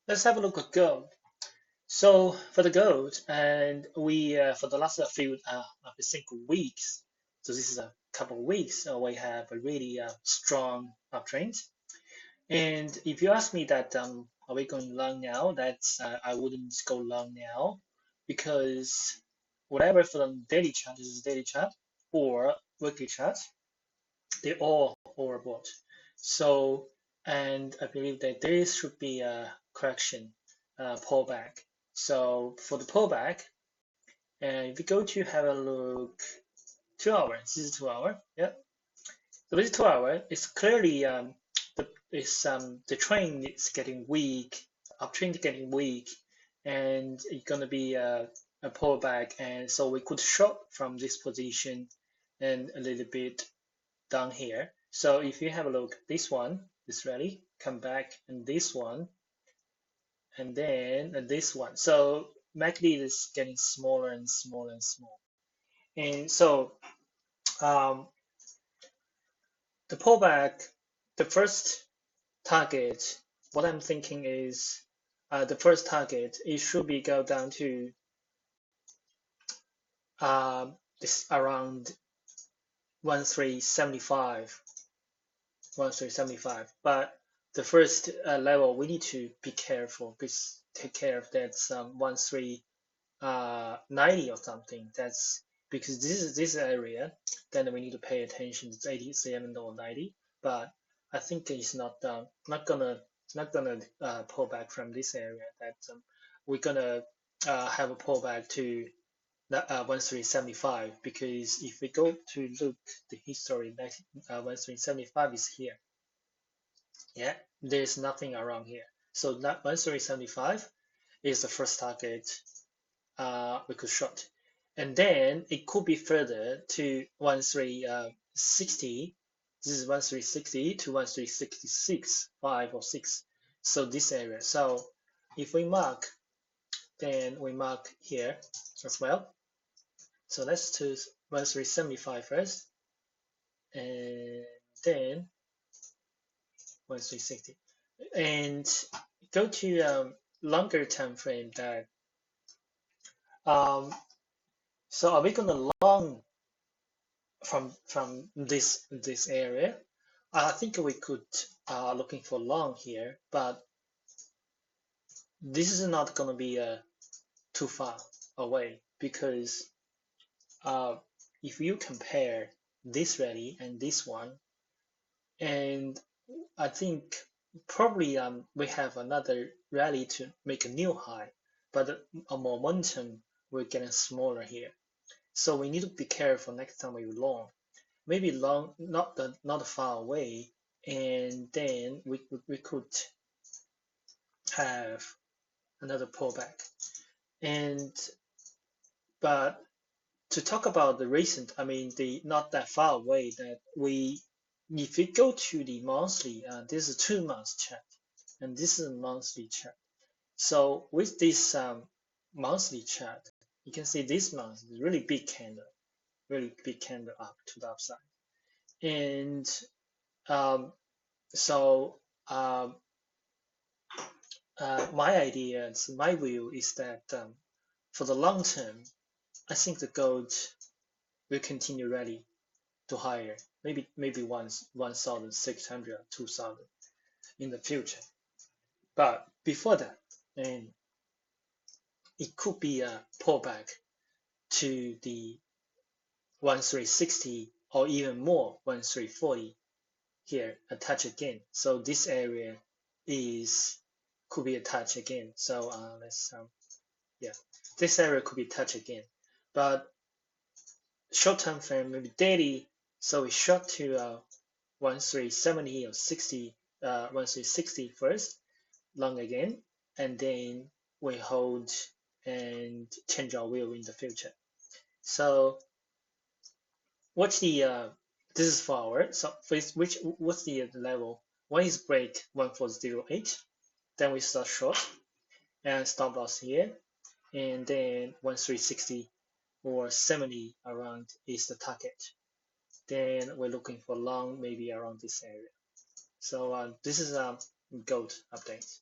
Let's have a look at gold. So for the gold, and we for the last few every single weeks, so this is a couple of weeks, we have a really strong uptrend. And if you ask me that are we going long now, that's I wouldn't go long now because whatever for the daily chart is daily chart or weekly chart, they all overbought. So, and I believe that there should be a correction, pullback. So for the pullback, and if you go to have a look, 2 hours, this is 2 hour, yeah. So this 2 hour is clearly the trend is getting weak, uptrend getting weak, and it's gonna be a pullback, and so we could short from this position and a little bit down here. So if you have a look, this one is ready, come back, and this one, and then this one. So MACD is getting smaller and smaller and smaller. And so um, the pullback, the first target, what I'm thinking is the first target, it should be go down to this around 1375 1375. But the first level, we need to be careful, because take care of that 1390 or something. That's because this is this area, then we need to pay attention. It's 87 or 90, but I think it's not gonna pull back from this area. That we're gonna have a pullback to 1375, because if we go to look the history, that 1375 is here. Yeah, there's nothing around here. So that 1375 is the first target we could short. And then it could be further to 1360. This is 1360 to 1366, 5 or 6. So this area. So if we mark, then we mark here as well. So let's choose 1375 first, and then 1360. And go to longer time frame that um, so are we gonna long from this area? I think we could looking for long here, but this is not gonna be too far away, because uh, if you compare this rally and this one, and I think probably we have another rally to make a new high, but a momentum we're getting smaller here. So we need to be careful next time we long. Maybe long, not far away, and then we could have another pullback. And but to talk about the recent, I mean the not that far away, that we if we go to the monthly, this is a 2 month chart, and this is a monthly chart. So with this monthly chart, you can see this month is really big candle up to the upside. And um, so um, my ideas, my view is that for the long term, I think the gold will continue rally to higher, maybe once 1,600, 2,000 in the future. But before that, and it could be a pullback to the 1360 or even more 1340 here, a touch again. So this area is could be a touch again. So let's yeah, this area could be touch again. But short term frame, maybe daily, so we short to 1370 or 60, 1360 first, long again, and then we hold and change our view in the future. So what's the this is for our, so first, what's the level? One is break 1408, then we start short and stop loss here, and then 1360 or 70 around is the target. Then we're looking for long, maybe around this area. So this is a gold update.